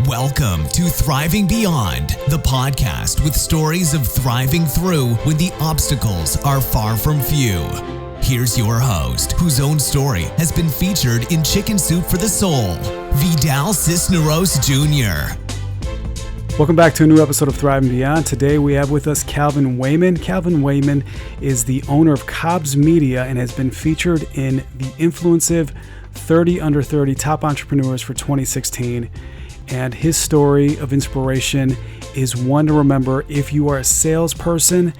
Welcome to Thriving Beyond, the podcast with stories of thriving through when the obstacles are far from few. Here's your host, whose own story has been featured in Chicken Soup for the Soul, Vidal Cisneros Jr. Welcome back to a new episode of Thriving Beyond. Today we have with us Calvin Wayman. Calvin Wayman is the owner of Cobb's Media and has been featured in the Influencive 30 Under 30 Top Entrepreneurs for 2016. And his story of inspiration is one to remember. If you are a salesperson,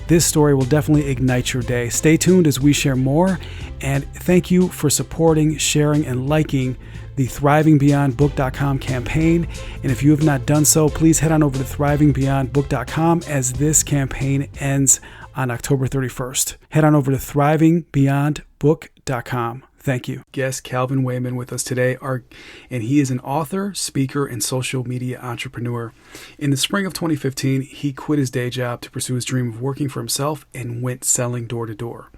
this story will definitely ignite your day. Stay tuned as we share more. And thank you for supporting, sharing, and liking the ThrivingBeyondBook.com campaign. And if you have not done so, please head on over to ThrivingBeyondBook.com as this campaign ends on October 31st. Head on over to ThrivingBeyondBook.com. Thank you. Guest Calvin Wayman with us today, and he is an author, speaker, and social media entrepreneur. In the spring of 2015, he quit his day job to pursue his dream of working for himself and went selling door to door.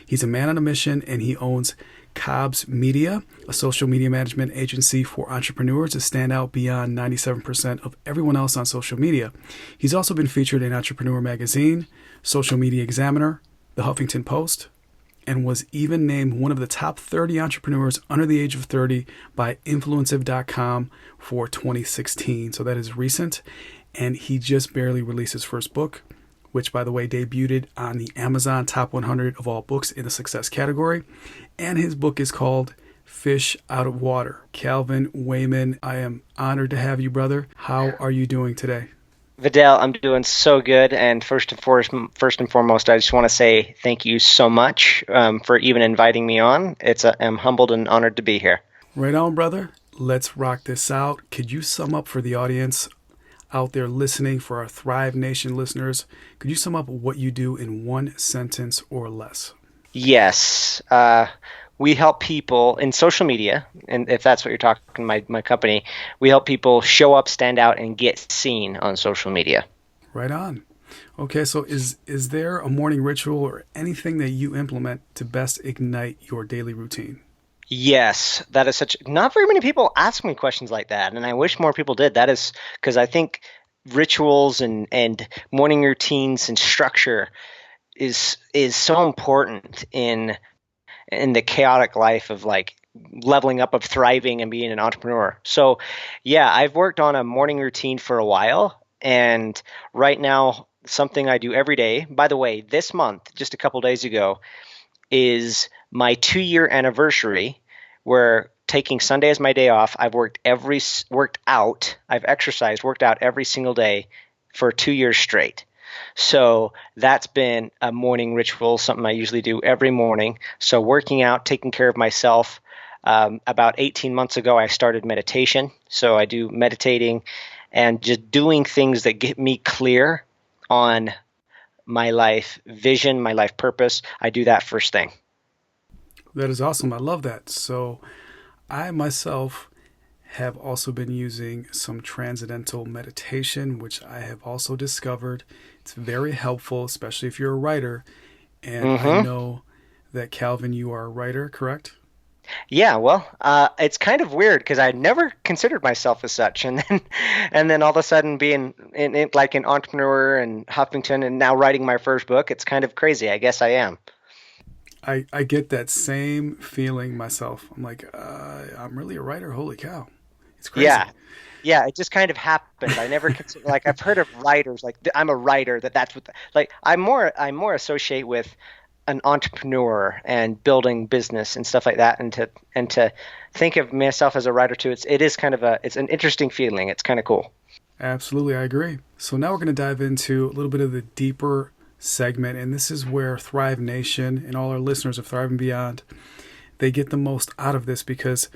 He's a man on a mission, and he owns Cobb's Media, a social media management agency for entrepreneurs to stand out beyond 97% of everyone else on social media. He's also been featured in Entrepreneur Magazine, Social Media Examiner, The Huffington Post, and was even named one of the top 30 entrepreneurs under the age of 30 by Influencive.com for 2016. So that is recent. And he just barely released his first book, which, by the way, debuted on the Amazon Top 100 of all books in the success category. And his book is called Fish Out of Water. Calvin Wayman, I am honored to have you, brother. How are you doing today? Vidal, I'm doing so good, and first and foremost, I just want to say thank you so much for even inviting me on. I'm humbled and honored to be here. Right on, brother. Let's rock this out. Could you sum up for the audience out there listening, for our Thrive Nation listeners, could you sum up what you do in one sentence or less? Yes. We help people in social media, and if that's what you're talking, my company, we help people show up, stand out, and get seen on social media. Right on. Okay, so is there a morning ritual or anything that you implement to best ignite your daily routine? Yes, that is not very many people ask me questions like that, and I wish more people did. That is because I think rituals and morning routines and structure is so important in the chaotic life of like leveling up, of thriving and being an entrepreneur. So yeah, I've worked on a morning routine for a while, and right now something I do every day, by the way, this month, just a couple days ago, is my 2-year anniversary. We're taking Sunday as my day off. I've worked out every single day for 2 years straight. So that's been a morning ritual, something I usually do every morning. So working out, taking care of myself. About 18 months ago, I started meditation. So I do meditating and just doing things that get me clear on my life vision, my life purpose. I do that first thing. That is awesome. I love that. So I myself have also been using some transcendental meditation, which I have also discovered. It's very helpful, especially if you're a writer. And I know that, Calvin, you are a writer, correct? Yeah, well, it's kind of weird because I never considered myself as such. And then all of a sudden being like an entrepreneur and Huffington and now writing my first book, it's kind of crazy. I guess I am. I get that same feeling myself. I'm like, I'm really a writer. Holy cow. It's crazy. Yeah, it just kind of happened. I never considered, like, I've heard of writers, like I'm a writer, that's what, like I more associate with an entrepreneur and building business and stuff like that, and to think of myself as a writer too. It is kind of it's an interesting feeling. It's kind of cool. Absolutely, I agree. So now we're going to dive into a little bit of the deeper segment, and this is where Thrive Nation and all our listeners of Thrive and Beyond, they get the most out of this, because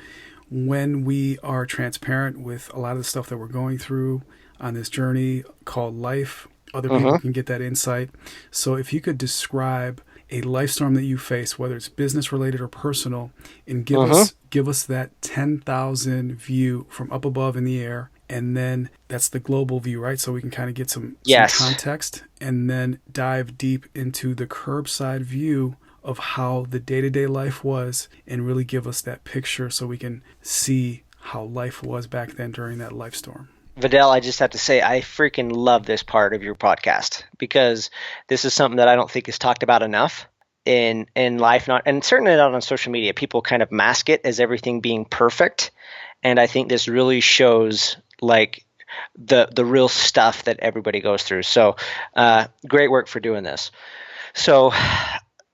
when we are transparent with a lot of the stuff that we're going through on this journey called life, other people can get that insight. So if you could describe a life storm that you face, whether it's business related or personal, and give us that 10,000 view from up above in the air, and then that's the global view, right? So we can kind of get some context, and then dive deep into the curbside view of how the day-to-day life was, and really give us that picture so we can see how life was back then during that life storm. Vidal, I just have to say, I freaking love this part of your podcast because this is something that I don't think is talked about enough in life, not and certainly not on social media. People kind of mask it as everything being perfect, and I think this really shows like the real stuff that everybody goes through. So, great work for doing this. So,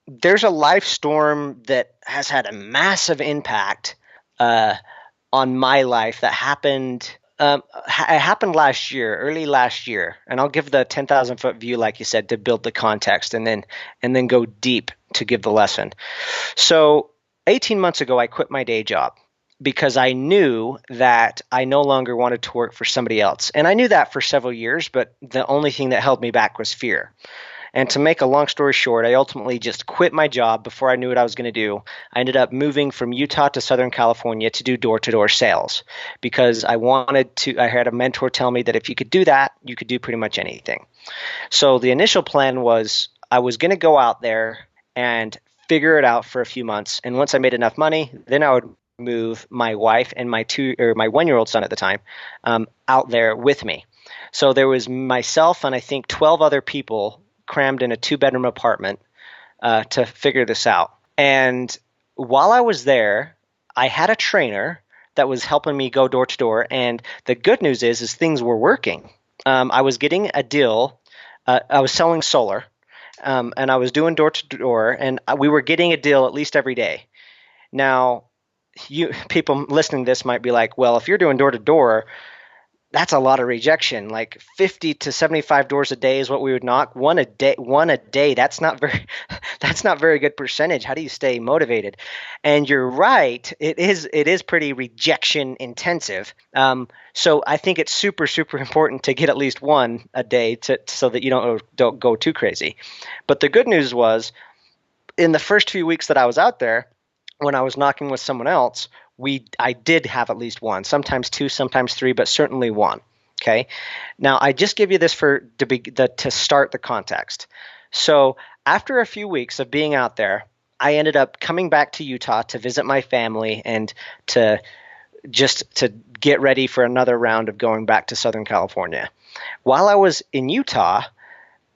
there's a life storm that has had a massive impact on my life that happened. It happened last year, early last year, and I'll give the 10,000 foot view, like you said, to build the context, and then go deep to give the lesson. So 18 months ago, I quit my day job because I knew that I no longer wanted to work for somebody else, and I knew that for several years, but the only thing that held me back was fear. And to make a long story short, I ultimately just quit my job before I knew what I was going to do. I ended up moving from Utah to Southern California to do door-to-door sales because I had a mentor tell me that if you could do that, you could do pretty much anything. So the initial plan was I was going to go out there and figure it out for a few months. And once I made enough money, then I would move my wife and my 1-year-old son at the time out there with me. So there was myself and I think 12 other people crammed in a 2-bedroom apartment to figure this out. And while I was there, I had a trainer that was helping me go door to door. And the good news is things were working. I was getting a deal. I was selling solar, and I was doing door to door, and we were getting a deal at least every day. Now, people listening to this might be like, well, if you're doing door to door, that's a lot of rejection. Like 50 to 75 doors a day is what we would knock. One a day. That's not very good percentage. How do you stay motivated? And you're right. It is pretty rejection intensive. So I think it's super, super important to get at least one a day so that you don't go too crazy. But the good news was in the first few weeks that I was out there, when I was knocking with someone else, I did have at least one, sometimes 2, sometimes 3, but certainly 1. Okay. Now I just give you this to start the context. So after a few weeks of being out there, I ended up coming back to Utah to visit my family and to get ready for another round of going back to Southern California. While I was in Utah,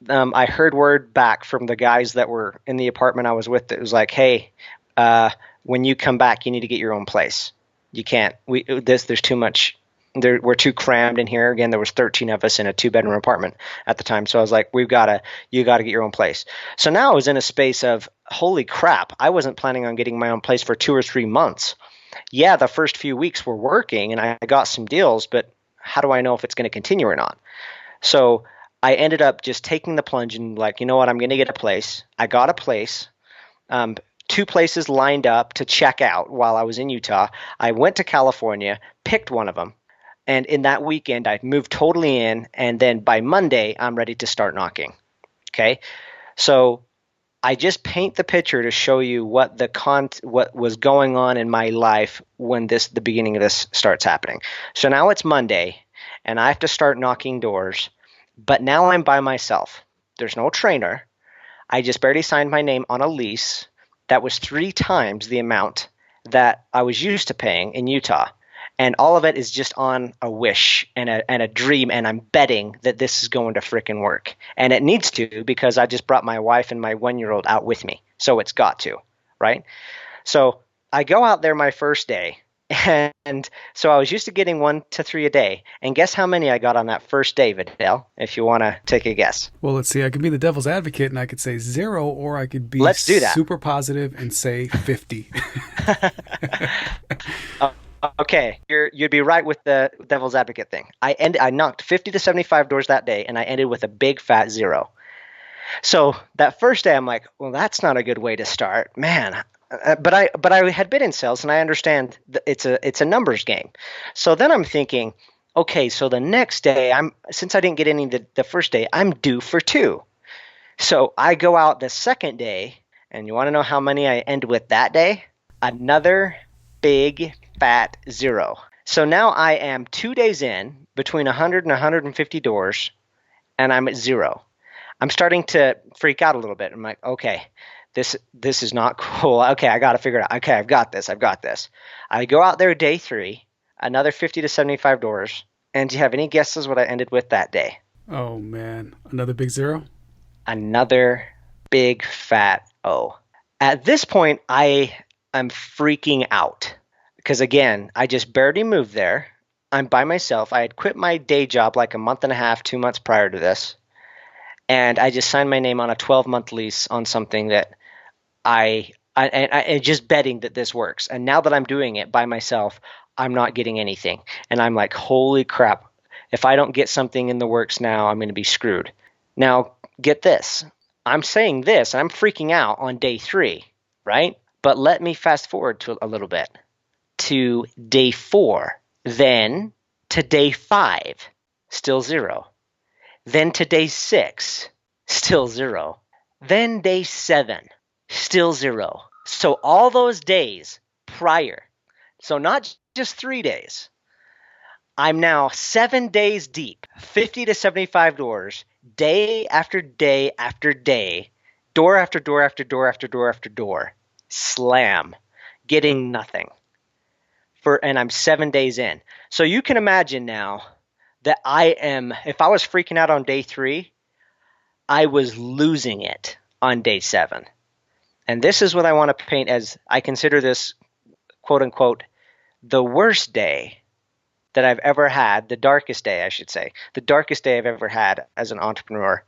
I heard word back from the guys that were in the apartment I was with that was like, hey, when you come back, you need to get your own place. You can't. There's too much. We're too crammed in here. Again, there was 13 of us in a 2-bedroom apartment at the time. So I was like, you got to get your own place. So now I was in a space of, holy crap, I wasn't planning on getting my own place for 2 or 3 months. Yeah, the first few weeks were working and I got some deals, but how do I know if it's going to continue or not? So I ended up just taking the plunge and like, you know what, I'm going to get a place. I got a place. 2 places lined up to check out while I was in Utah. I went to California, picked one of them, and in that weekend, I moved totally in, and then by Monday, I'm ready to start knocking. Okay? So I just paint the picture to show you what was going on in my life when the beginning of this starts happening. So now it's Monday, and I have to start knocking doors, but now I'm by myself. There's no trainer. I just barely signed my name on a lease that was 3 times the amount that I was used to paying in Utah. And all of it is just on a wish and a dream, and I'm betting that this is going to frickin' work. And it needs to because I just brought my wife and my 1-year-old out with me. So it's got to, right? So I go out there my first day, and so I was used to getting 1 to 3 a day. And guess how many I got on that first day, Vidal, if you want to take a guess. Well, let's see. I could be the devil's advocate and I could say 0, or I could be Let's do that. Super positive and say 50. Okay, you'd be right with the devil's advocate thing. I knocked 50 to 75 doors that day, and I ended with a big fat 0. So that first day, I'm like, well, that's not a good way to start, man. But I had been in sales, and I understand that it's a numbers game. So then I'm thinking, okay, so the next day, since I didn't get any the first day, I'm due for 2. So I go out the second day, and you want to know how many I end with that day? Another big fat 0. So now I am 2 days in between 100 and 150 doors, and I'm at 0. I'm starting to freak out a little bit. I'm like, okay, this is not cool. Okay, I got to figure it out. Okay, I've got this. I go out there day 3. another 50 to 75 doors. And do you have any guesses what I ended with that day? Oh man, another big zero. Another big fat O. At this point, I am freaking out because, again, I just barely moved there. I'm by myself. I had quit my day job like a month and a half, 2 months prior to this. And I just signed my name on a 12-month lease on something that I just betting that this works. And now that I'm doing it by myself, I'm not getting anything. And I'm like, holy crap. If I don't get something in the works now, I'm going to be screwed. Now, get this. I'm saying this, and I'm freaking out on day 3, right? But let me fast forward to a little bit to day 4, then to day 5, still 0. Then to day 6, still 0. Then day 7, still 0. So all those days prior, so not just 3 days, I'm now 7 days deep, 50 to 75 doors, day after day after day, door after door after door after door after door, slam, getting nothing. And I'm 7 days in. So you can imagine now that if I was freaking out on day 3, I was losing it on day 7. And this is what I want to paint as, I consider this, quote unquote, the worst day that I've ever had, the darkest day, I should say, the darkest day I've ever had as an entrepreneur,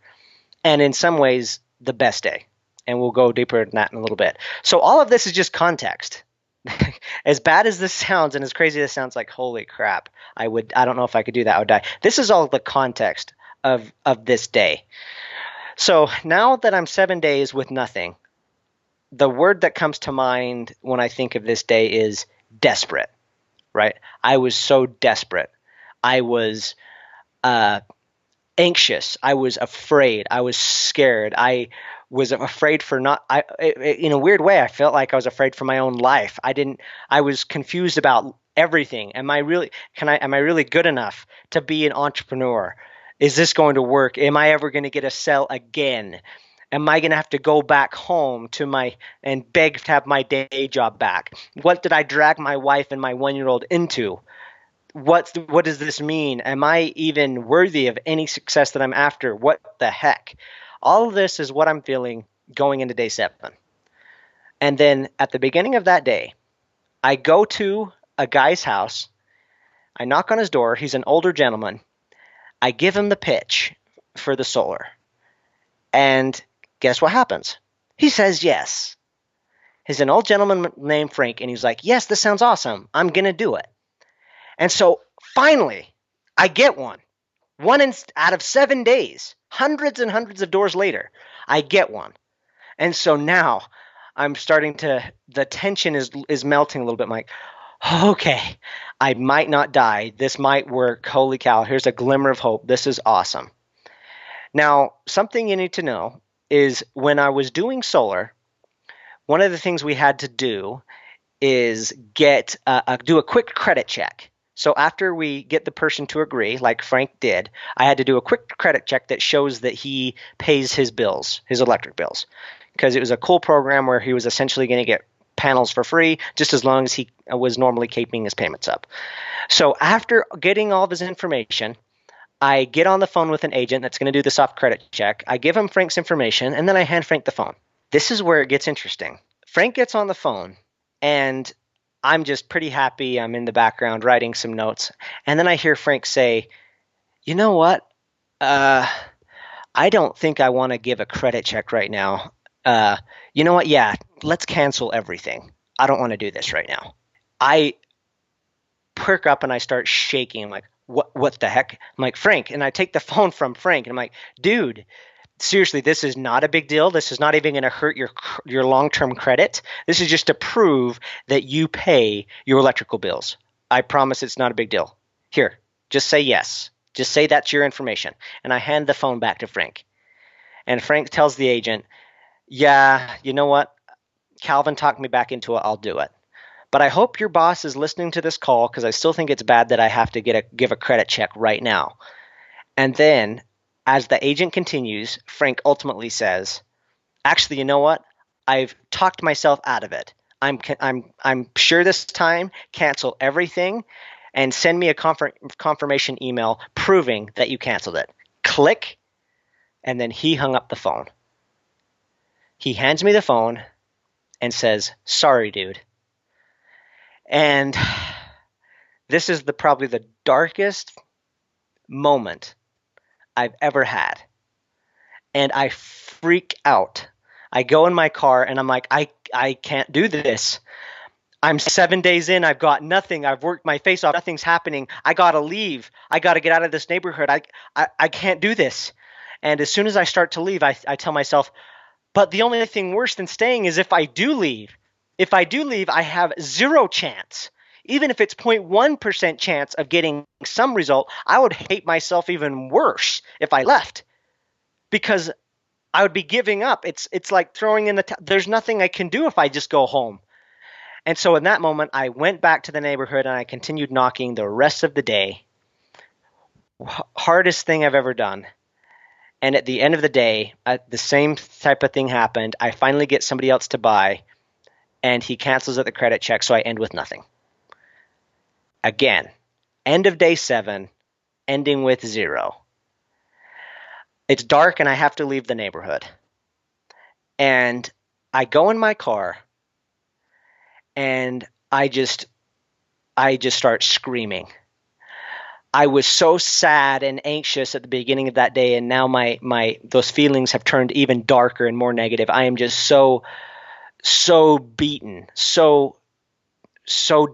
and in some ways, the best day. And we'll go deeper in that in a little bit. So all of this is just context. As bad as this sounds and as crazy as this sounds, like, holy crap, I don't know if I could do that, I would die. This is all the context of this day. So now that I'm 7 days with nothing, the word that comes to mind when I think of this day is desperate. Right? I was so desperate. I was anxious. I was afraid. I was scared. I was afraid for in a weird way, I felt like I was afraid for my own life. I was confused about everything. Am I really good enough to be an entrepreneur? Is this going to work? Am I ever going to get a sale again? Am I going to have to go back home and beg to have my day job back? What did I drag my wife and my 1-year-old into? What does this mean? Am I even worthy of any success that I'm after? What the heck? All of this is what I'm feeling going into day 7. And then at the beginning of that day, I go to a guy's house. I knock on his door. He's an older gentleman. I give him the pitch for the solar. And guess what happens? He says yes. He's an old gentleman named Frank, and he's like, yes, this sounds awesome. I'm going to do it. And so finally, I get one. Out of 7 days, hundreds and hundreds of doors later, I get one. And so now I'm the tension is melting a little bit. I'm like, okay, I might not die. This might work. Holy cow, here's a glimmer of hope. This is awesome. Now, something you need to know is when I was doing solar, one of the things we had to do is do a quick credit check. So after we get the person to agree, like Frank did, I had to do a quick credit check that shows that he pays his bills, his electric bills, because it was a cool program where he was essentially going to get panels for free just as long as he was normally keeping his payments up. So after getting all of his information, I get on the phone with an agent that's going to do the soft credit check. I give him Frank's information, and then I hand Frank the phone. This is where it gets interesting. Frank gets on the phone, and I'm just pretty happy. I'm in the background writing some notes. And then I hear Frank say, you know what? I don't think I want to give a credit check right now. You know what? Yeah, let's cancel everything. I don't want to do this right now. I perk up and I start shaking. I'm like, what the heck? I'm like, Frank. And I take the phone from Frank and I'm like, dude, seriously, this is not a big deal. This is not even going to hurt your long-term credit. This is just to prove that you pay your electrical bills. I promise it's not a big deal. Here, just say yes. Just say that's your information. And I hand the phone back to Frank. And Frank tells the agent, yeah, you know what? Calvin talked me back into it. I'll do it. But I hope your boss is listening to this call because I still think it's bad that I have to give a credit check right now. And then as the agent continues, Frank ultimately says, actually, you know what? I've talked myself out of it. I'm sure this time, cancel everything. and send me a confirmation email proving that you canceled it. Click, and then he hung up the phone. He hands me the phone and says, "Sorry, dude." And this is probably the darkest moment I've ever had. And I freak out. I go in my car and I'm like, I can't do this. I'm 7 days in. I've got nothing. I've worked my face off. Nothing's happening. I got to leave. I got to get out of this neighborhood. I can't do this. And as soon as I start to leave, I tell myself, but the only thing worse than staying is if I do leave. If I do leave, I have zero chance. Even if it's 0.1% chance of getting some result, I would hate myself even worse if I left, because I would be giving up. It's like throwing in there's nothing I can do if I just go home. And so in that moment, I went back to the neighborhood and I continued knocking the rest of the day. Hardest thing I've ever done. And at the end of the day, the same type of thing happened. I finally get somebody else to buy, and he cancels at the credit check, so I end with nothing. Again, end of day 7, ending with 0. It's dark and I have to leave the neighborhood. And I go in my car and I just start screaming. I was so sad and anxious at the beginning of that day, and now my those feelings have turned even darker and more negative. I am just so beaten, so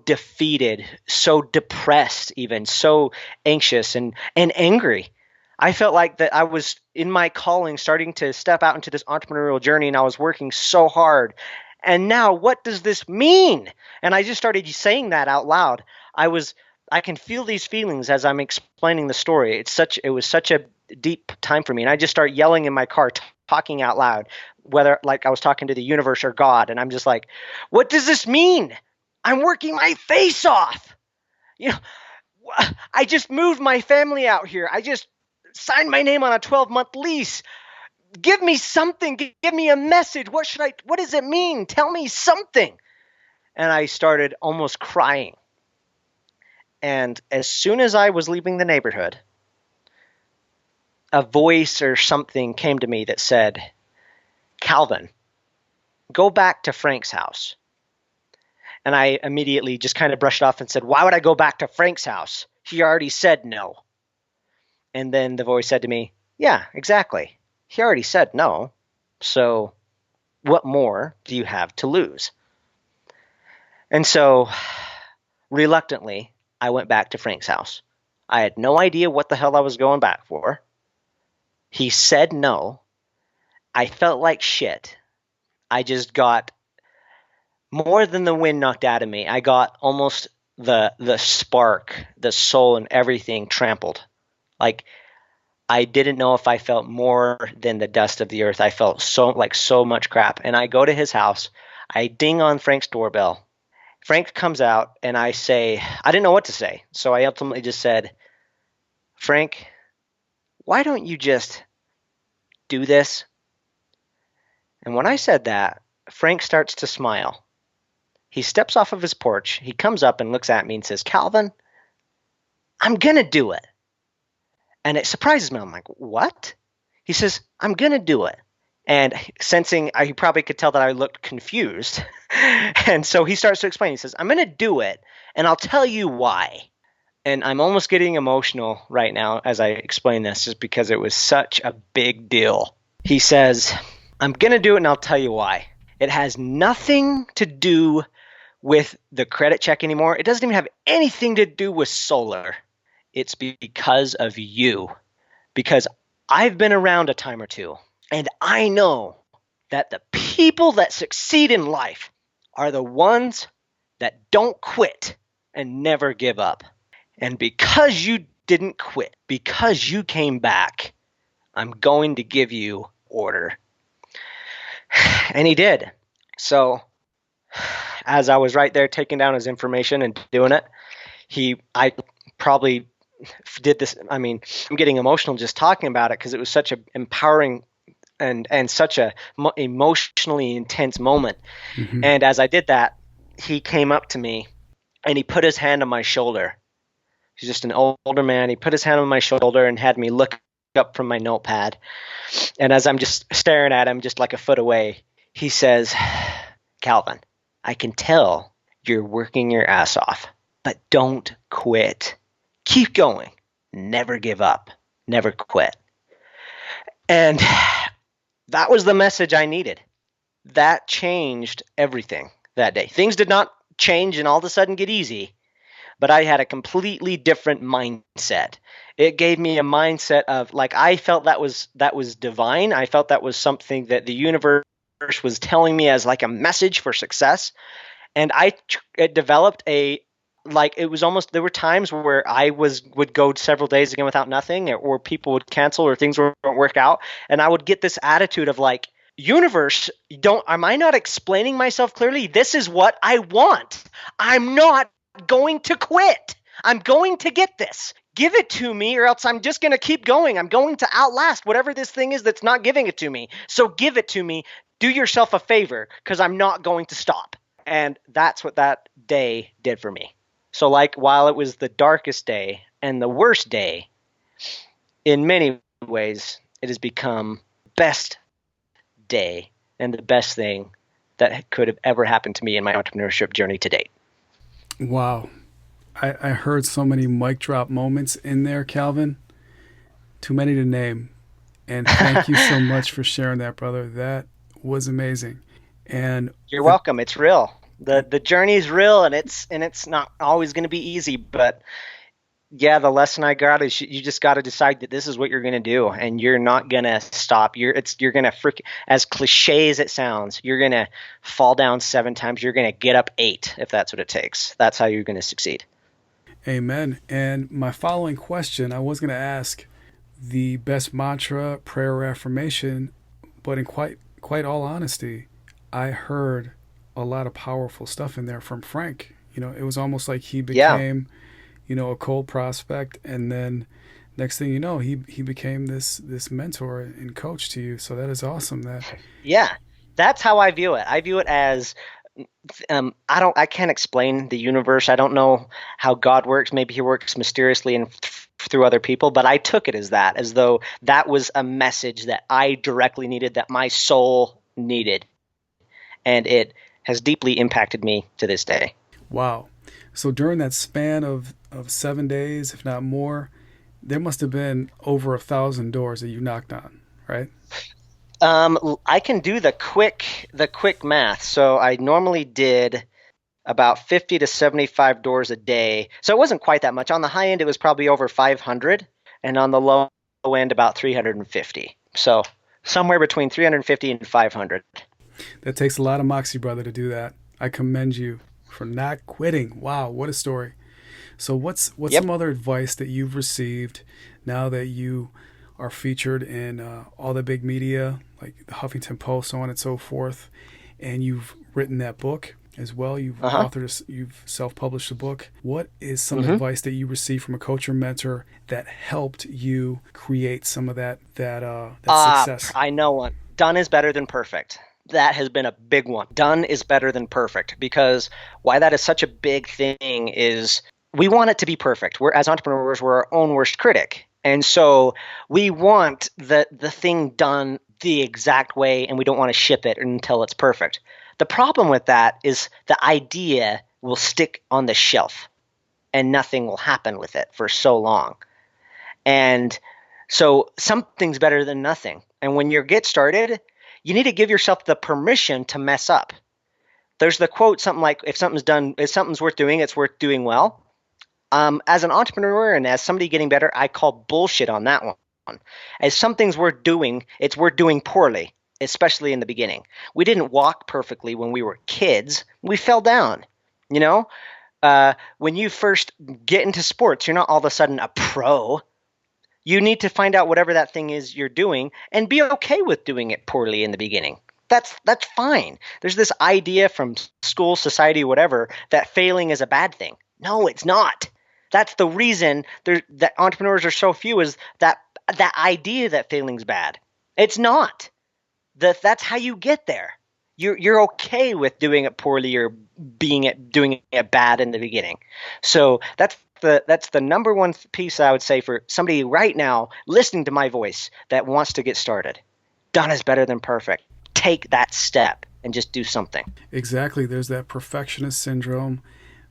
defeated, so depressed, even so anxious and angry. I felt like that I was in my calling, starting to step out into this entrepreneurial journey, and I was working so hard. And now what does this mean? And I just started saying that out loud. I can feel these feelings as I'm explaining the story. It was such a deep time for me. And I just start yelling in my car, talking out loud, whether like I was talking to the universe or God. And I'm just like, what does this mean? I'm working my face off. I just moved my family out here. I just signed my name on a 12-month lease. Give me something. Give me a message. What does it mean? Tell me something. And I started almost crying. And as soon as I was leaving the neighborhood, a voice or something came to me that said, "Calvin, go back to Frank's house." And I immediately just kind of brushed it off and said, "Why would I go back to Frank's house? He already said no." And then the voice said to me, "Yeah, exactly. He already said no. So what more do you have to lose?" And so reluctantly, I went back to Frank's house. I had no idea what the hell I was going back for. He said no. I felt like shit. I just got more than the wind knocked out of me. I got almost the spark, the soul, and everything trampled. Like, I didn't know if I felt more than the dust of the earth. I felt so much crap. And I go to his house. I ding on Frank's doorbell. Frank comes out, and I didn't know what to say. So I ultimately just said, "Frank, why don't you just do this?" And when I said that, Frank starts to smile. He steps off of his porch. He comes up and looks at me and says, "Calvin, I'm going to do it." And it surprises me. I'm like, "What?" He says, "I'm going to do it." And sensing, he probably could tell that I looked confused. And so he starts to explain. He says, "I'm going to do it, and I'll tell you why." And I'm almost getting emotional right now as I explain this, just because it was such a big deal. He says, "I'm going to do it, and I'll tell you why. It has nothing to do with the credit check anymore. It doesn't even have anything to do with solar. It's because of you. Because I've been around a time or two, and I know that the people that succeed in life are the ones that don't quit and never give up. And because you didn't quit, because you came back, I'm going to give you order." And he did. So as I was right there taking down his information and doing it, I probably did this. I mean, I'm getting emotional just talking about it because it was such an empowering and such a emotionally intense moment. Mm-hmm. And as I did that, he came up to me and he put his hand on my shoulder He's just an older man. He put his hand on my shoulder and had me look up from my notepad. And as I'm just staring at him, just like a foot away, he says, Calvin, I can tell you're working your ass off, but don't quit. Keep going. Never give up. Never quit. And that was the message I needed. That changed everything that day. Things did not change and all of a sudden get easy, but I had a completely different mindset. It gave me a mindset of like, I felt that was divine. I felt that was something that the universe was telling me as like a message for success. And it developed it was almost, there were times where I would go several days again without nothing, or people would cancel or things wouldn't work out. And I would get this attitude of like, universe, am I not explaining myself clearly? This is what I want. I'm not going to quit. I'm going to get this. Give it to me, or else I'm just going to keep going. I'm going to outlast whatever this thing is that's not giving it to me. So give it to me. Do yourself a favor, because I'm not going to stop. And that's what that day did for me. So like, while it was the darkest day and the worst day, in many ways, it has become best day and the best thing that could have ever happened to me in my entrepreneurship journey to date. Wow. I heard so many mic drop moments in there, Calvin. Too many to name. And thank you so much for sharing that, brother. That was amazing. And you're welcome. It's real. The journey is real, and it's not always going to be easy, but yeah, the lesson I got is you just got to decide that this is what you're going to do, and you're not going to stop. You're going to as cliche as it sounds, you're going to fall down 7 times. You're going to get up 8 if that's what it takes. That's how you're going to succeed. Amen. And my following question, I was going to ask the best mantra, prayer, or affirmation, but in quite all honesty, I heard a lot of powerful stuff in there from Frank. It was almost like he became, a cold prospect, and then next thing you know, he became this mentor and coach to you. So that is awesome. That's how I view it. I view it as I can't explain the universe. I don't know how God works. Maybe he works mysteriously and through other people, but I took it as though that was a message that I directly needed, that my soul needed, and it has deeply impacted me to this day. Wow. So during that span of 7 days, if not more, there must have been over 1,000 doors that you knocked on, right? I can do the quick math. So I normally did about 50 to 75 doors a day. So it wasn't quite that much. On the high end, it was probably over 500, and on the low end, about 350. So somewhere between 350 and 500. That takes a lot of moxie, brother, to do that. I commend you for not quitting. Wow, what a story. So what's some other advice that you've received now that you are featured in all the big media, like the Huffington Post, so on and so forth, and you've written that book as well? You've you've self-published a book. What is some advice that you received from a coach or mentor that helped you create some of that success? I know one. Done is better than perfect. That has been a big one. Done is better than perfect, because why that is such a big thing is we want it to be perfect. As entrepreneurs, we're our own worst critic. And so we want the thing done the exact way, and we don't want to ship it until it's perfect. The problem with that is the idea will stick on the shelf and nothing will happen with it for so long. And so something's better than nothing. And when you get started, you need to give yourself the permission to mess up. There's the quote, something like, if something's worth doing, it's worth doing well. As an entrepreneur and as somebody getting better, I call bullshit on that one. As something's worth doing, it's worth doing poorly, especially in the beginning. We didn't walk perfectly when we were kids. We fell down. When you first get into sports, you're not all of a sudden a pro. You need to find out whatever that thing is you're doing and be okay with doing it poorly in the beginning. That's fine. There's this idea from school, society, whatever, that failing is a bad thing. No, it's not. That's the reason that entrepreneurs are so few, is that idea that failing's bad. It's not. That's how you get there. You're okay with doing it poorly or doing it bad in the beginning. So that's the number one piece I would say for somebody right now listening to my voice that wants to get started. Done is better than perfect. Take that step and just do something. Exactly. There's that perfectionist syndrome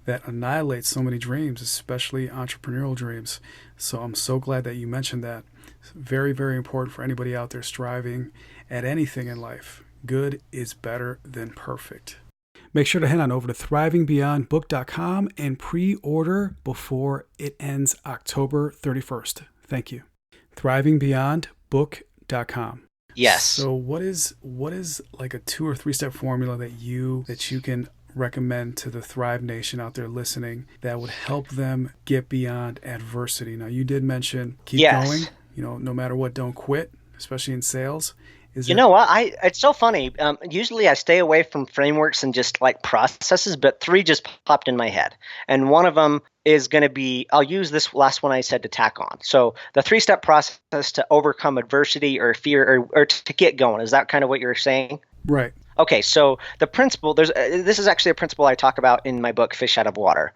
that annihilates so many dreams, especially entrepreneurial dreams. So I'm so glad that you mentioned that. It's very, very important for anybody out there striving at anything in life. Good is better than perfect. Make sure to head on over to thrivingbeyondbook.com and pre-order before it ends October 31st. Thank you. Thrivingbeyondbook.com. Yes. So what is like a 2 or 3 step formula that you can recommend to the Thrive Nation out there listening that would help them get beyond adversity? Now, you did mention keep going, no matter what, don't quit, especially in sales. Know what? It's so funny. Usually I stay away from frameworks and just like processes, but 3 just popped in my head. And one of them is going to be, I'll use this last one I said to tack on. So the 3-step process to overcome adversity or fear or to get going. Is that kind of what you're saying? Right. Okay, so the principle, this is actually a principle I talk about in my book, Fish Out of Water.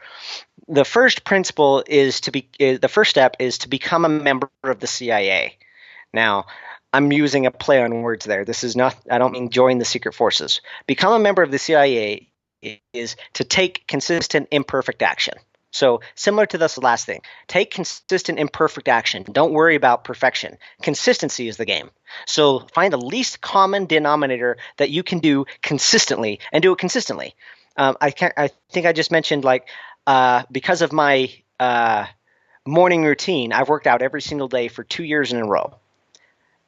The first principle is the first step is to become a member of the CIA. Now, I'm using a play on words there. This is not, I don't mean join the secret forces. Become a member of the CIA is to take consistent, imperfect action. So similar to this last thing, take consistent, imperfect action. Don't worry about perfection. Consistency is the game. So find the least common denominator that you can do consistently and do it consistently. I think I just mentioned because of my morning routine, I've worked out every single day for 2 years in a row.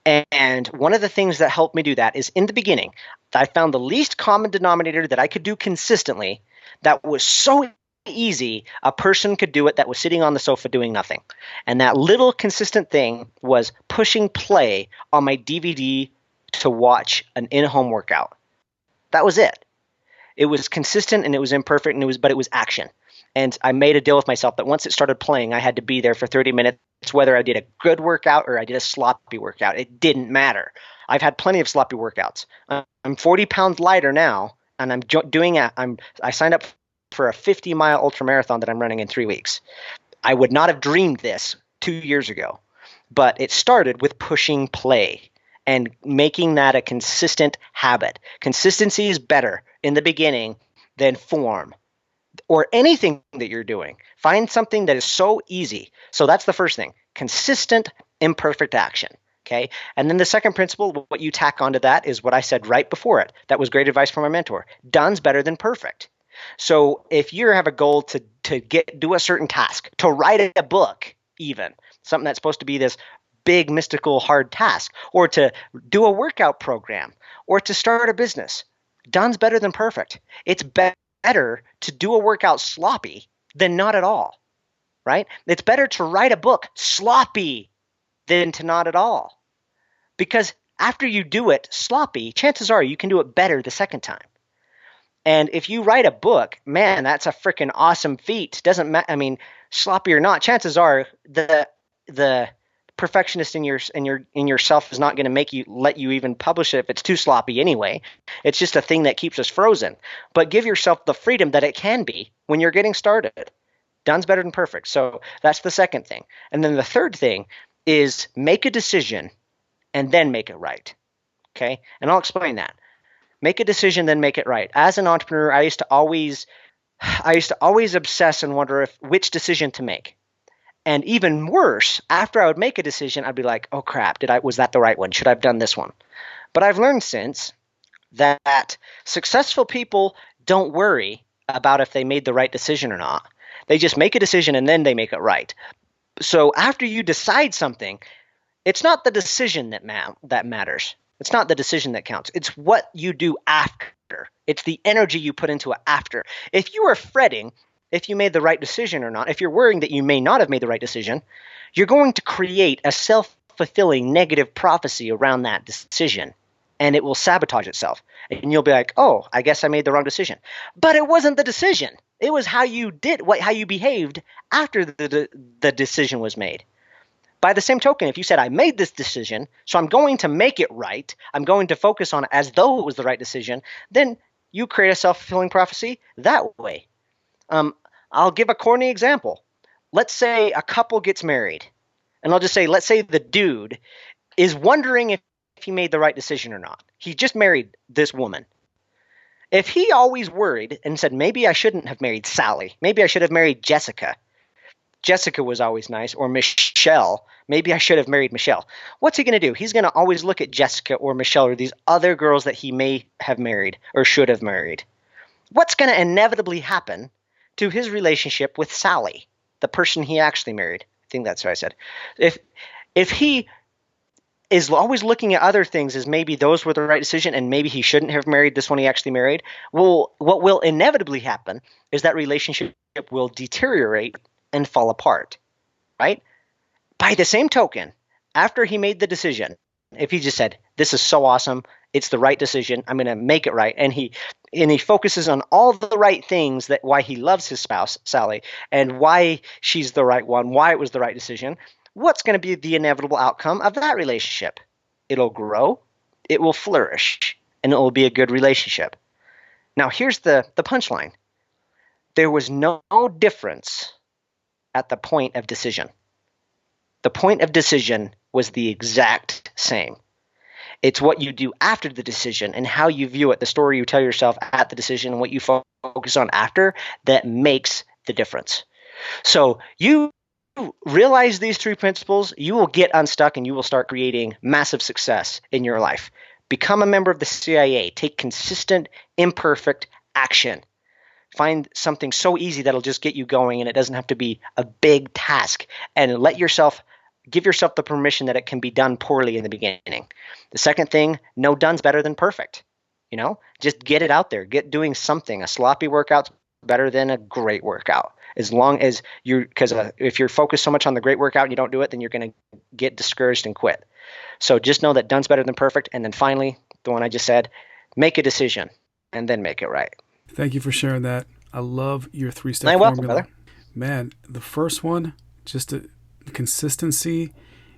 And one of the things that helped me do that is in the beginning, I found the least common denominator that I could do consistently that was so easy a person could do it that was sitting on the sofa doing nothing. And that little consistent thing was pushing play on my DVD to watch an in-home workout. That was it. It was consistent and it was imperfect but it was action. And I made a deal with myself that once it started playing, I had to be there for 30 minutes, whether I did a good workout or I did a sloppy workout. It didn't matter. I've had plenty of sloppy workouts. I'm 40 pounds lighter now, and I signed up for a 50-mile ultramarathon that I'm running in 3 weeks. I would not have dreamed this 2 years ago, but it started with pushing play and making that a consistent habit. Consistency is better in the beginning than form. Or anything that you're doing. Find something that is so easy. So that's the first thing. Consistent, imperfect action. Okay. And then the second principle, what you tack onto that is what I said right before it. That was great advice from my mentor. Done's better than perfect. So if you have a goal to do a certain task, to write a book, even something that's supposed to be this big, mystical, hard task, or to do a workout program, or to start a business, done's better than perfect. It's better to do a workout sloppy than not at all, right? It's better to write a book sloppy than to not at all. Because after you do it sloppy, chances are you can do it better the second time. And if you write a book, man, that's a freaking awesome feat. Doesn't matter. I mean, sloppy or not, chances are the perfectionist in yourself is not going to let you even publish it if it's too sloppy anyway. It's just a thing that keeps us frozen. But give yourself the freedom that it can be when you're getting started. Done's better than perfect. So that's the second thing. And then the third thing is make a decision and then make it right. Okay? And I'll explain that. Make a decision, then make it right. As an entrepreneur, I used to always obsess and wonder which decision to make. And even worse, after I would make a decision, I'd be like, oh crap, was that the right one? Should I have done this one? But I've learned since that successful people don't worry about if they made the right decision or not. They just make a decision and then they make it right. So after you decide something, it's not the decision that matters. It's not the decision that counts. It's what you do after. It's the energy you put into it after. If you are fretting if you made the right decision or not, if you're worrying that you may not have made the right decision, you're going to create a self-fulfilling negative prophecy around that decision, and it will sabotage itself. And you'll be like, oh, I guess I made the wrong decision. But it wasn't the decision. It was how you behaved after the decision was made. By the same token, if you said, I made this decision, so I'm going to make it right, I'm going to focus on it as though it was the right decision, then you create a self-fulfilling prophecy that way. I'll give a corny example. let's say a couple gets married, and I'll just say, let's say the dude is wondering if he made the right decision or not. He just married this woman. If he always worried and said, maybe I shouldn't have married Sally, maybe I should have married Jessica. Jessica was always nice, or Michelle. Maybe I should have married Michelle. What's he going to do? He's going to always look at Jessica or Michelle or these other girls that he may have married or should have married. What's going to inevitably happen to his relationship with Sally, the person he actually married? I think that's what I said. If he is always looking at other things as maybe those were the right decision and maybe he shouldn't have married this one he actually married, well, what will inevitably happen is that relationship will deteriorate and fall apart, right? By the same token, after he made the decision, if he just said, this is so awesome, it's the right decision, I'm going to make it right, and he focuses on all the right things, that why he loves his spouse, Sally, and why she's the right one, why it was the right decision, what's going to be the inevitable outcome of that relationship? It'll grow, it will flourish, and it will be a good relationship. Now, here's the punchline. There was no difference at the point of decision. The point of decision was the exact same. It's what you do after the decision and how you view it, the story you tell yourself at the decision and what you focus on after, that makes the difference. So you realize these three principles, you will get unstuck and you will start creating massive success in your life. Become a member of the CIA. Take consistent, imperfect action. Find something so easy that'll just get you going and it doesn't have to be a big task. And give yourself the permission that it can be done poorly in the beginning. The second thing, no done's better than perfect. Just get it out there. Get doing something. A sloppy workout's better than a great workout. As long as because if you're focused so much on the great workout and you don't do it, then you're going to get discouraged and quit. So just know that done's better than perfect. And then finally, the one I just said, make a decision and then make it right. Thank you for sharing that. I love your 3-step formula. Welcome, brother. Man, the first one, just consistency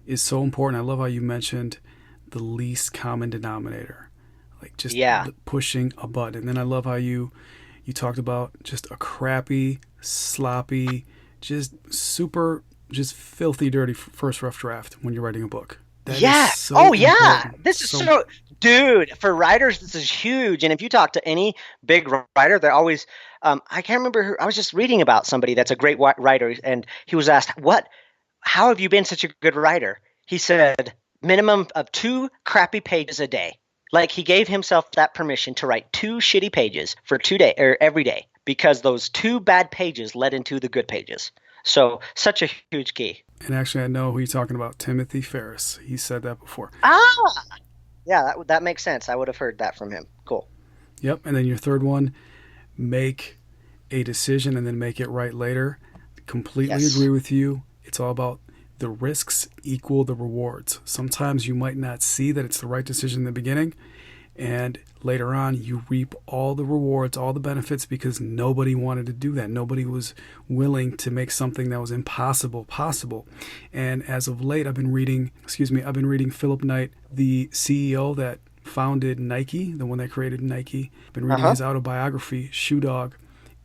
is so important. I love how you mentioned the least common denominator, like just pushing a button. And then I love how you talked about just a crappy, sloppy, just filthy, dirty first rough draft when you're writing a book. That is so important. This is so, dude, for writers, this is huge. And if you talk to any big writer, they're always, I can't remember I was just reading about somebody that's a great writer, and he was asked, how have you been such a good writer? He said, minimum of 2 crappy pages a day. Like, he gave himself that permission to write 2 shitty pages for 2 days or every day, because those 2 bad pages led into the good pages. So such a huge key. And actually, I know who you're talking about, Timothy Ferriss. He said that before. Yeah, that makes sense. I would have heard that from him. Cool. Yep. And then your third one, make a decision and then make it right later. Completely agree with you. It's all about the risks equal the rewards. Sometimes you might not see that it's the right decision in the beginning, and later on you reap all the rewards, all the benefits, because nobody wanted to do that. Nobody was willing to make something that was impossible possible. And as of late, I've been reading Philip Knight, the CEO that founded Nike, the one that created Nike. I've been reading his autobiography, Shoe Dog.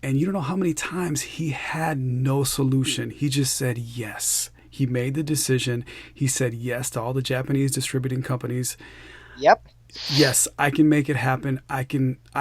And you don't know how many times he had no solution. He just said yes. He made the decision. He said yes to all the Japanese distributing companies. Yep. Yes, I can make it happen. I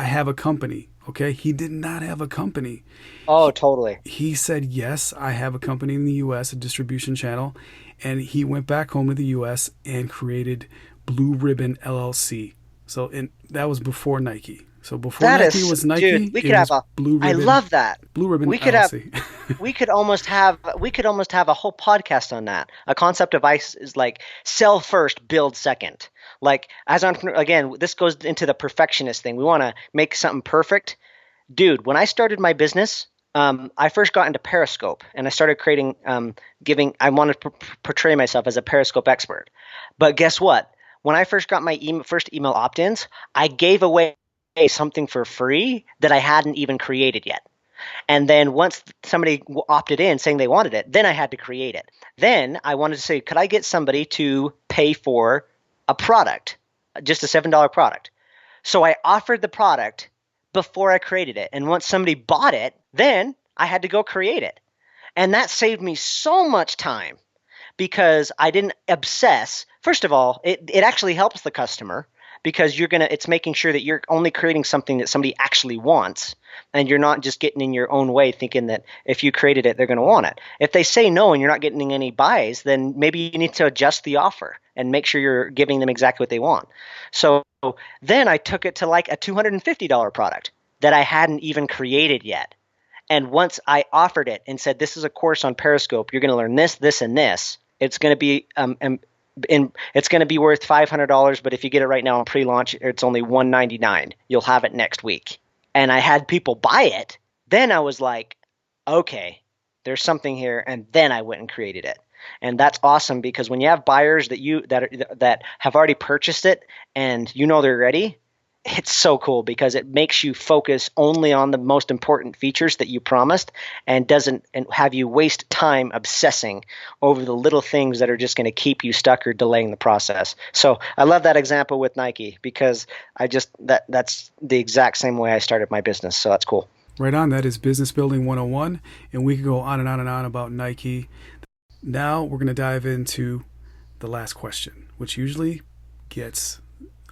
have a company. Okay. He did not have a company. Oh, totally. He said, yes, I have a company in the U.S., a distribution channel. And he went back home to the U.S. and created Blue Ribbon LLC. So that was before Nike. So before Nike was Nike, dude, we could have Blue Ribbon. I love that. Blue Ribbon we could LLC. we could almost have a whole podcast on that. A concept of ICE is like sell first, build second. Like, as entrepreneur, again, this goes into the perfectionist thing. We want to make something perfect. Dude, when I started my business, I first got into Periscope, and I started creating, I wanted to portray myself as a Periscope expert. But guess what? When I first got my first email opt-ins, I gave away something for free that I hadn't even created yet. And then once somebody opted in saying they wanted it, then I had to create it. Then I wanted to say, could I get somebody to pay for a product, just a $7 product? So I offered the product before I created it. And once somebody bought it, then I had to go create it. And that saved me so much time because I didn't obsess. First of all, it actually helps the customer because it's making sure that you're only creating something that somebody actually wants, and you're not just getting in your own way thinking that if you created it, they're going to want it. If they say no and you're not getting any buys, then maybe you need to adjust the offer and make sure you're giving them exactly what they want. So then I took it to like a $250 product that I hadn't even created yet. And once I offered it and said, this is a course on Periscope, you're going to learn this, this, and this. It's going to be it's going to be worth $500, but if you get it right now on pre-launch, it's only $199. You'll have it next week. And I had people buy it. Then I was like, okay, there's something here. And then I went and created it. And that's awesome because when you have buyers that have already purchased it and you know they're ready, it's so cool because it makes you focus only on the most important features that you promised and doesn't have you waste time obsessing over the little things that are just going to keep you stuck or delaying the process. So I love that example with Nike because that's the exact same way I started my business. So that's cool. Right on. That is Business Building 101. And we could go on and on and on about Nike. Now we're going to dive into the last question, which usually gets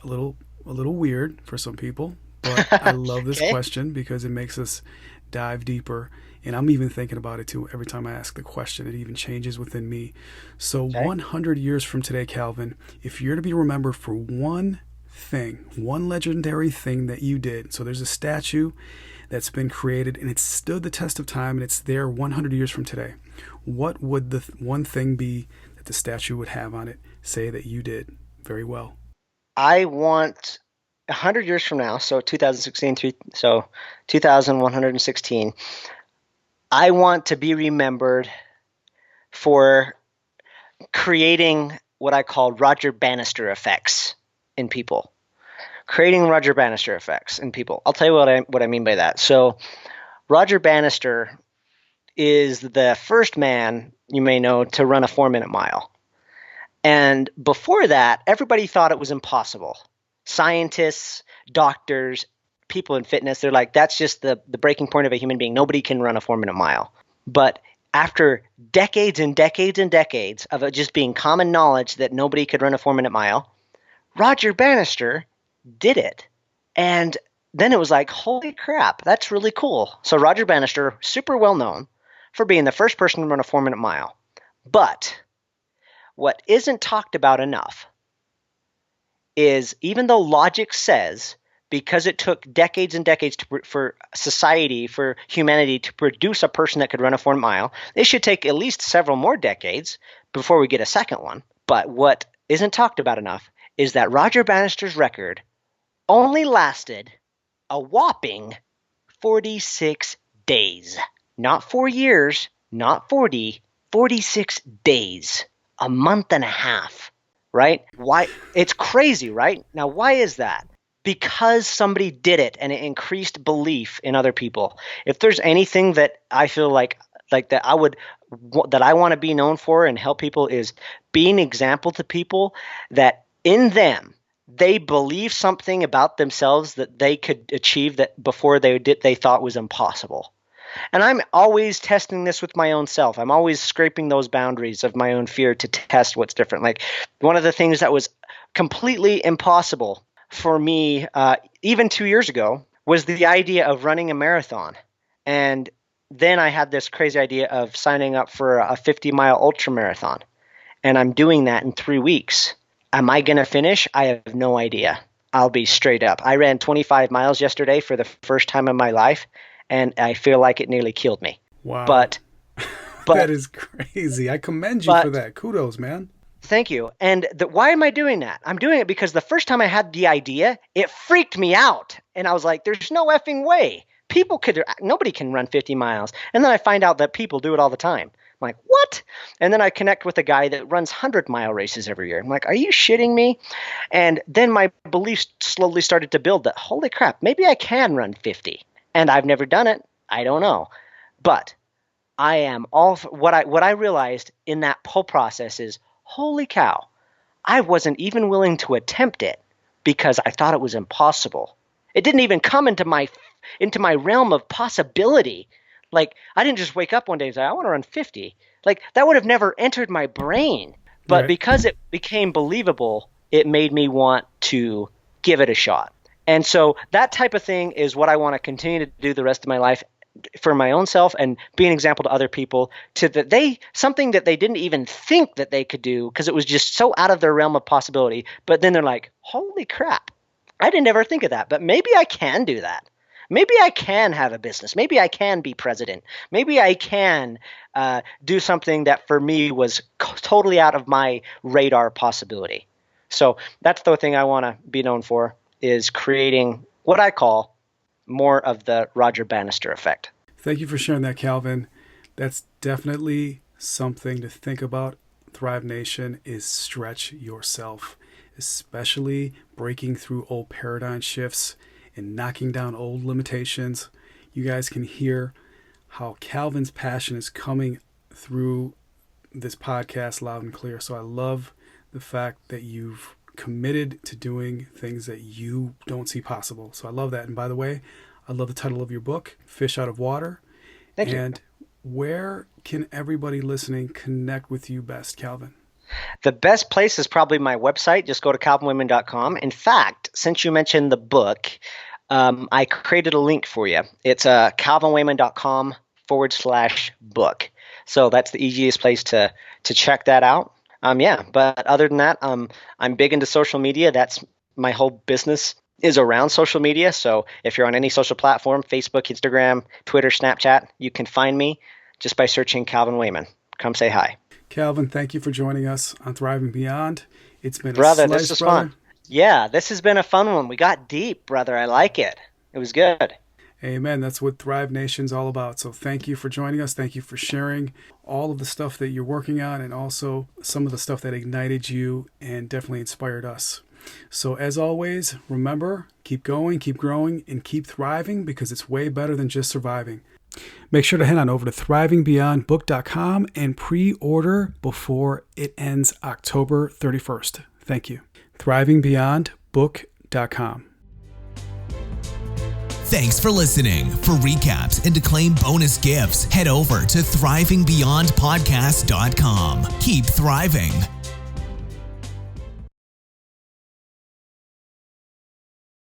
a little weird for some people, but I love this question because it makes us dive deeper. And I'm even thinking about it too. Every time I ask the question, it even changes within me. So 100 years from today, Calvin, if you're to be remembered for one thing, one legendary thing that you did. So there's a statue that's been created and it's stood the test of time and it's there 100 years from today. What would the one thing be that the statue would have on it say that you did very well? I want 100 years from now, so 2016, so 2116, I want to be remembered for creating what I call Roger Bannister effects in people. Creating Roger Bannister effects in people. I'll tell you what I mean by that. So Roger Bannister is the first man, you may know, to run a 4-minute mile. And before that, everybody thought it was impossible. Scientists, doctors, people in fitness, they're like, that's just the breaking point of a human being. Nobody can run a 4-minute mile. But after decades and decades and decades of it just being common knowledge that nobody could run a 4-minute mile, Roger Bannister did it. And then it was like, holy crap, that's really cool. So Roger Bannister, super well known for being the first person to run a 4-minute mile. But what isn't talked about enough is even though logic says because it took decades and decades for society, for humanity to produce a person that could run a 4 mile, it should take at least several more decades before we get a second one. But what isn't talked about enough is that Roger Bannister's record only lasted a whopping 46 days. Not 4 years, not 40, 46 days. A month and a half, right? Why? It's crazy, right? Now, why is that? Because somebody did it and it increased belief in other people. If there's anything that I feel like that I want to be known for and help people is being an example to people that in them they believe something about themselves that they could achieve that before they thought was impossible. And I'm always testing this with my own self. I'm always scraping those boundaries of my own fear to test what's different. Like one of the things that was completely impossible for me even 2 years ago was the idea of running a marathon. And then I had this crazy idea of signing up for a 50-mile ultra marathon. And I'm doing that in 3 weeks. Am I going to finish? I have no idea. I'll be straight up. I ran 25 miles yesterday for the first time in my life. And I feel like it nearly killed me. Wow. But that is crazy. I commend you for that. Kudos, man. Thank you. And why am I doing that? I'm doing it because the first time I had the idea, it freaked me out. And I was like, there's no effing way. Nobody can run 50 miles. And then I find out that people do it all the time. I'm like, what? And then I connect with a guy that runs 100-mile races every year. I'm like, are you shitting me? And then my beliefs slowly started to build that, holy crap, maybe I can run 50. And I've never done it. I don't know. But I am all for, what I realized in that whole process is, holy cow, I wasn't even willing to attempt it because I thought it was impossible. It didn't even come into my realm of possibility. Like, I didn't just wake up one day and say, I want to run 50. Like, that would have never entered my brain. But Right. because it became believable, it made me want to give it a shot. And so that type of thing is what I want to continue to do the rest of my life for my own self and be an example to other people, to that they something that they didn't even think that they could do because it was just so out of their realm of possibility. But then they're like, holy crap, I didn't ever think of that. But maybe I can do that. Maybe I can have a business. Maybe I can be president. Maybe I can do something that for me was totally out of my radar possibility. So that's the thing I want to be known for, is creating what I call more of the Roger Bannister effect. Thank you for sharing that, Calvin. That's definitely something to think about. Thrive Nation is stretch yourself, especially breaking through old paradigm shifts and knocking down old limitations. You guys can hear how Calvin's passion is coming through this podcast loud and clear. So I love the fact that you've committed to doing things that you don't see possible. So I love that. And by the way, I love the title of your book, Fish Out of Water. Thank you. And where can everybody listening connect with you best, Calvin? The best place is probably my website. Just go to calvinwayman.com. In fact, since you mentioned the book, I created a link for you. It's calvinwayman.com/book. So that's the easiest place to check that out. But other than that, I'm big into social media. That's my whole business is around social media. So if you're on any social platform, Facebook, Instagram, Twitter, Snapchat, you can find me just by searching Calvin Wayman. Come say hi. Calvin, thank you for joining us on Thriving Beyond. It's been brother, a slice, this is brother. fun. Yeah, this has been a fun one. We got deep, brother. I like it. It was good. Amen. That's what Thrive Nation's all about. So thank you for joining us. Thank you for sharing all of the stuff that you're working on and also some of the stuff that ignited you and definitely inspired us. So as always, remember, keep going, keep growing, and keep thriving, because it's way better than just surviving. Make sure to head on over to thrivingbeyondbook.com and pre-order before it ends October 31st. Thank you. thrivingbeyondbook.com. Thanks for listening. For recaps and to claim bonus gifts, head over to thrivingbeyondpodcast.com. Keep thriving.